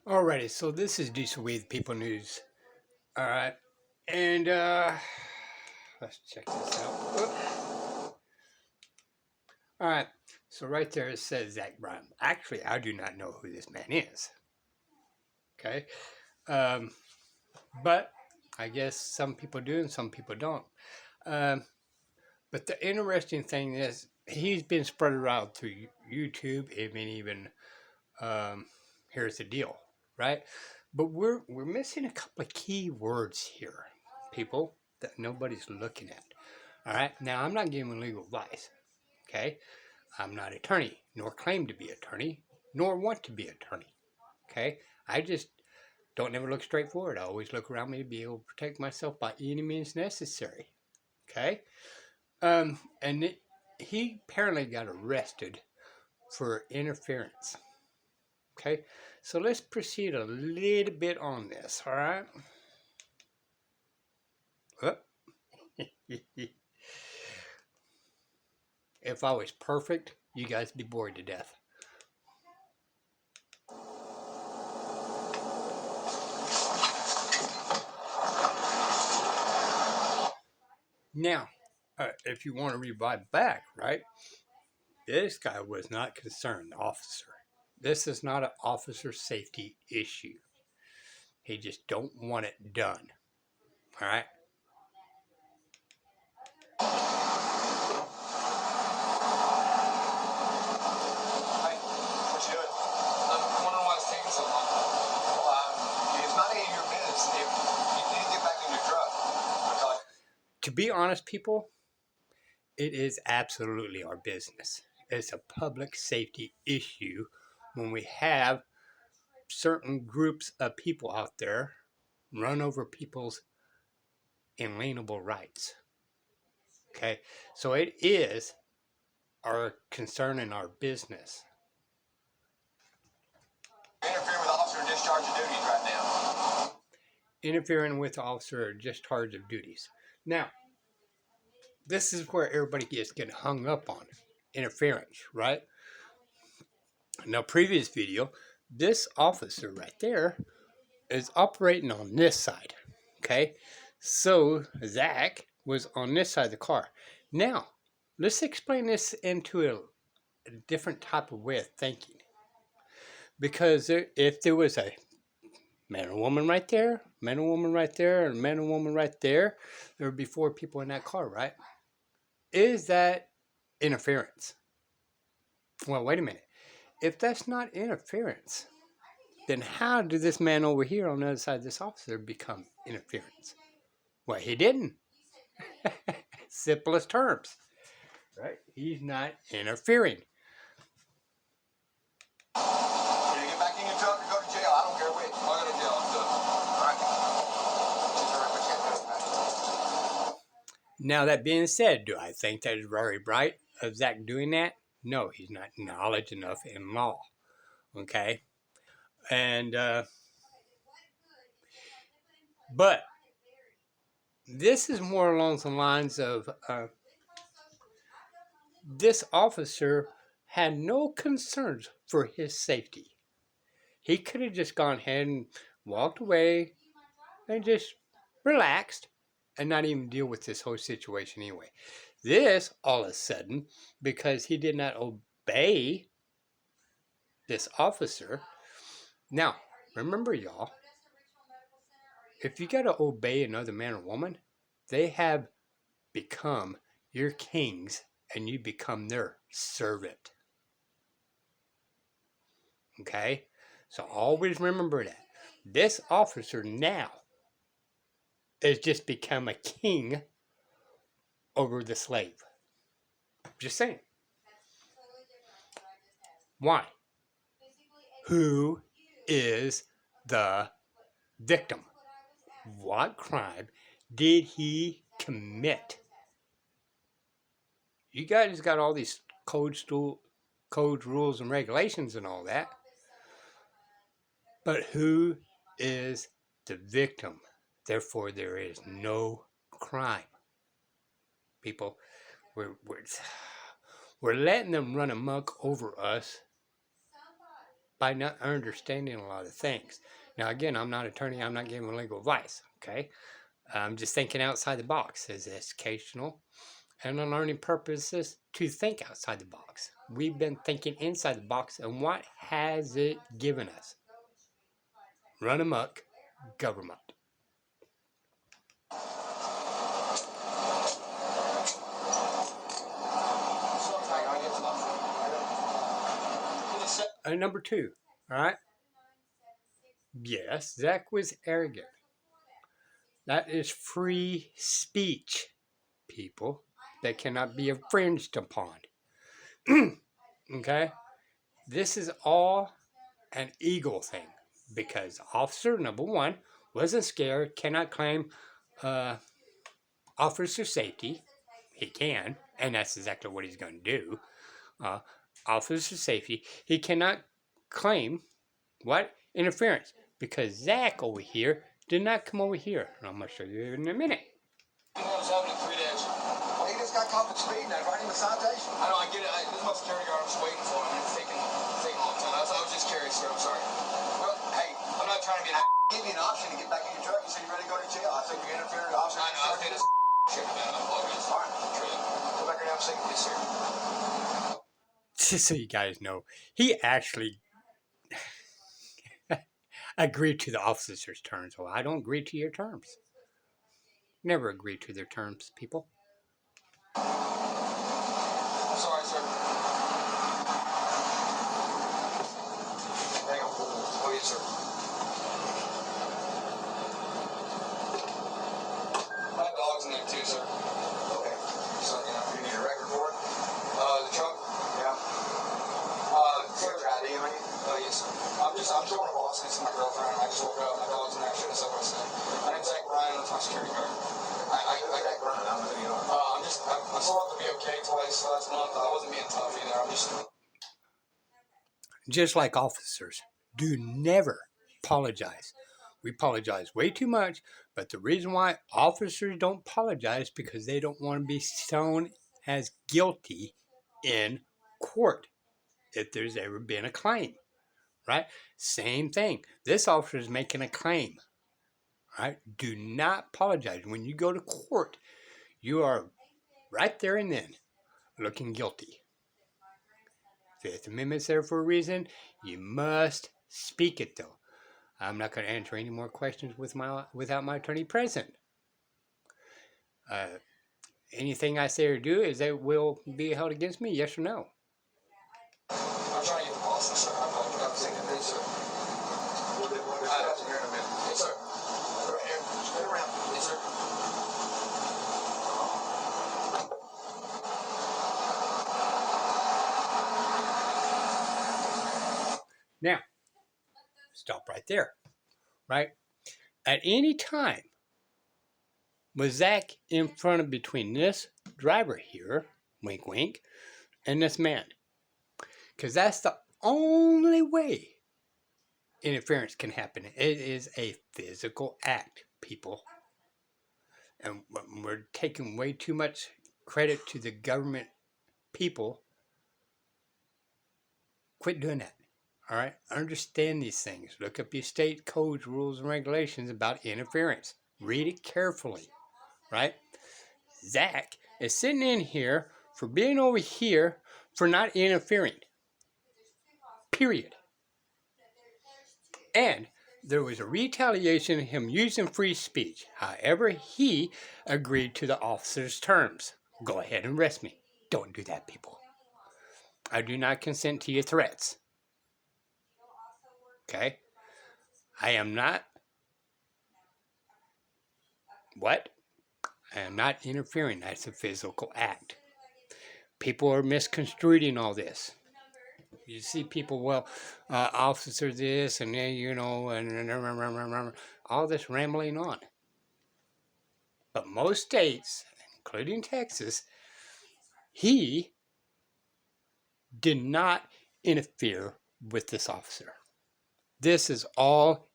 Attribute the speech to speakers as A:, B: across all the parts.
A: Alrighty, so this is Decent Weed People News. Alright, and let's check this out. Alright, so right there it says Zach Brown. Actually, I do not know who this man is. Okay, but I guess some people do and some people don't. But the interesting thing is he's been spread around through YouTube, even here's the deal, right? But we're missing a couple of key words here, people, that nobody's looking at. All right. Now I'm not giving legal advice. Okay. I'm not an attorney, nor claim to be an attorney, nor want to be an attorney. Okay. I just don't never look straight forward. I always look around me to be able to protect myself by any means necessary. Okay. He apparently got arrested for interference. Okay, so let's proceed a little bit on this, all right? If I was perfect, you guys would be bored to death. Now, if you want to revive back, right? This guy was not concerned, officer. This is not an officer safety issue. He just don't want it done, all right? To be honest, people, it is absolutely our business. It's a public safety issue when we have certain groups of people out there run over people's inalienable rights. Okay, so it is our concern and our business.
B: Interfering with officer discharge of duties right now.
A: Interfering with officer discharge of duties. Now, this is where everybody gets getting hung up on interference, right? Now, previous video, this officer right there is operating on this side. Okay, so Zach was on this side of the car. Now, let's explain this into a different type of way of thinking. Because if there was a man and woman right there, man and woman right there, and man and woman right there, there would be 4 people in that car, right? Is that interference? Well, wait a minute. If that's not interference, then how did this man over here on the other side of this officer become interference? Well, he didn't. Simplest terms, right? He's not interfering.
B: When you get back in your truck or go to jail, I don't care which. I'll go to jail. I'm done.
A: Now, that being said, do I think that is very bright of Zach doing that? No, he's not knowledge enough in law. Okay? And, but this is more along the lines of this officer had no concerns for his safety. He could have just gone ahead and walked away and just relaxed and not even deal with this whole situation anyway. This, all of a sudden, because he did not obey this officer. Now, remember, y'all, if you got to obey another man or woman, they have become your kings and you become their servant. Okay? So always remember that. This officer now has just become a king over the slave. Just saying. Why? Who is the victim? What crime did he commit? You guys got all these codes, rules, and regulations and all that. But who is the victim? Therefore, there is no crime. People, we're letting them run amok over us by not understanding a lot of things. Now, again, I'm not an attorney. I'm not giving legal advice. Okay, I'm just thinking outside the box as educational and on learning purposes to think outside the box. We've been thinking inside the box, and what has it given us? Run amok government. And number two, all right? Yes, Zach was arrogant. That is free speech, people, that cannot be infringed upon. Okay? This is all an ego thing because officer number one wasn't scared, cannot claim officer safety. He can, and that's exactly what he's going to do. Officer safety. He cannot claim what? Interference. Because Zach over here did not come over here. And I'm going to show you in a minute.
B: He was having it 3 days. Well, he just got caught with speed and I writing with citation. I know, I get it. This is my security guard. I'm just waiting for him. It's taking a long time. I was just curious, sir. I'm sorry. Well, hey, I'm not trying to be an give you an option to get back in your truck. You said you're ready to go to jail. I think you're interfering with the officer. I know, I was getting shit, man. I apologize. All right. Go back here and have a seat. Yes, sir.
A: Just so you guys know, he actually agreed to the officer's terms. Well, I don't agree to your terms. Never agree to their terms, people.
B: I'm sorry, sir. Hang on. Oh, yes, sir. My dog's in there too, sir. Okay. So, you need a record for it? The truck? Yeah. Clear ID on you? Oh, yes, sir. I'm showing a boss next to my girlfriend. I just woke up. My dog's in there. I should have said what I said. My name's Zach Ryan. I'm my security guard. I got Ryan. I don't know who you are. I saw it to be okay twice last month. I wasn't being tough either. I'm
A: just like officers, do never apologize. We apologize way too much, but the reason why officers don't apologize because they don't want to be shown as guilty in court if there's ever been a claim, right? Same thing. This officer is making a claim, right? Do not apologize. When you go to court, you are right there and then looking guilty. Fifth Amendment's there for a reason. You must speak it, though. I'm not going to answer any more questions without my attorney present. Anything I say or do is that will be held against me, yes or no?
B: I'm trying to get the boss, sir. I'm thinking this, sir. We'll discuss here in a minute. Yes, sir. Right here. Stay around. Yes, sir.
A: Now, stop right there, right? At any time, was Zach in front of between this driver here, wink, wink, and this man? Because that's the only way interference can happen. It is a physical act, people. And we're taking way too much credit to the government people. Quit doing that. All right? Understand these things. Look up your state codes, rules, and regulations about interference. Read it carefully. Right? Zach is sitting in here for being over here for not interfering. Period. And there was a retaliation of him using free speech. However, he agreed to the officer's terms. Go ahead and arrest me. Don't do that, people. I do not consent to your threats. Okay? I am not... What? I am not interfering. That's a physical act. People are misconstruing all this. You see people, officer this and then, and all this rambling on. But most states, including Texas, he did not interfere with this officer. This is all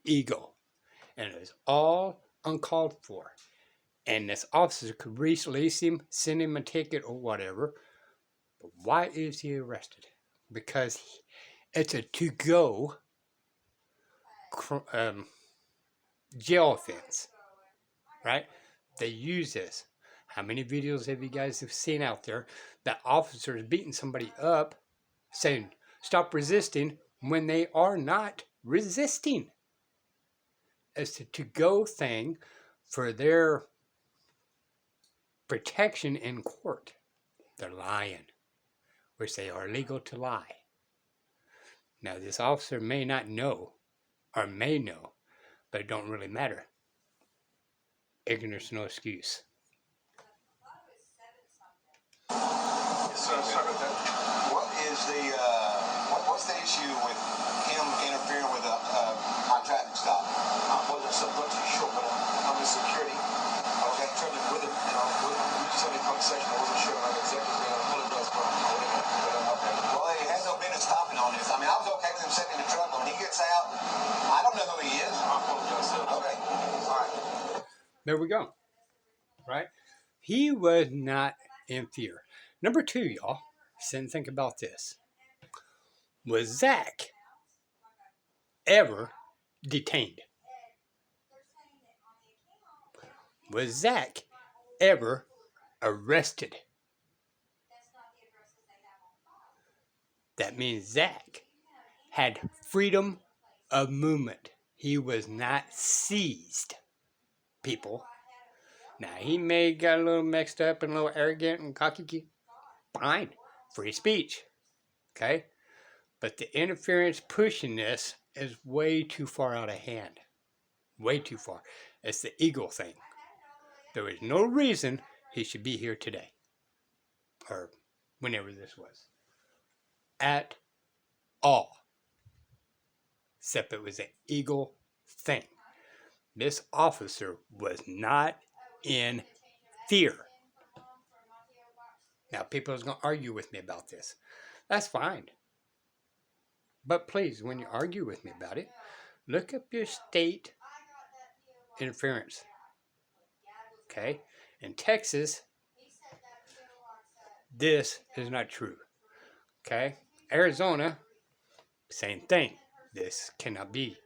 A: ego, and it is all uncalled for. And this officer could release him, send him a ticket or whatever. But why is he arrested? Because It's a to-go jail offense, right? They use this. How many videos have you guys have seen out there that officers beating somebody up, saying stop resisting when they are not resisting? It's a to-go thing for their protection in court. They're lying, which they are legal to lie. Now, this officer may not know or may know, but it don't really matter. Ignorance no excuse.
B: So, sorry about that. What's the issue with him interfering with our traffic stop? I wasn't so much sure, but I'm in security. I was traveling with him, and we just had a conversation. I wasn't sure I exactly apologize for okay. Well, he has no business stopping on this. I mean, I was okay with him sitting in the truck. When he gets out, I don't know who he is. I apologize. Okay. All right.
A: There we go. Right? He was not in fear. Number two, y'all, sit and think about this. Was Zach ever detained? Was Zach ever arrested? That means Zach had freedom of movement. He was not seized, people. Now, he may got a little mixed up and a little arrogant and cocky. Fine. Free speech. Okay? But the interference pushing this is way too far out of hand. Way too far. It's the ego thing. There is no reason he should be here today. Or whenever this was. At all. Except it was an ego thing. This officer was not in fear. Now, people are going to argue with me about this. That's fine. But please, when you argue with me about it, look up your state interference. Okay? In Texas, this is not true. Okay? Arizona, same thing. This cannot be.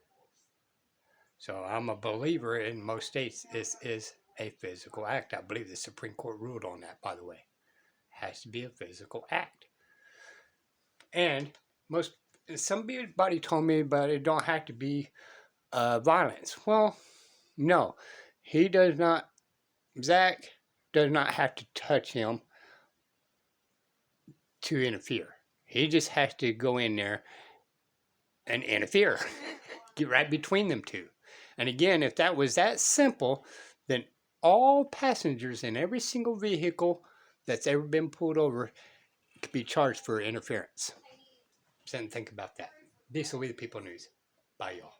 A: So I'm a believer in most states this is a physical act. I believe the Supreme Court ruled on that, by the way. Has to be a physical act. And somebody told me, but it don't have to be violence. Well, no. Zach does not have to touch him to interfere. He just has to go in there and interfere. Get right between them two. And again, if that was that simple, then all passengers in every single vehicle that's ever been pulled over could be charged for interference. Sit and think about that. This will be the People News. Bye, y'all.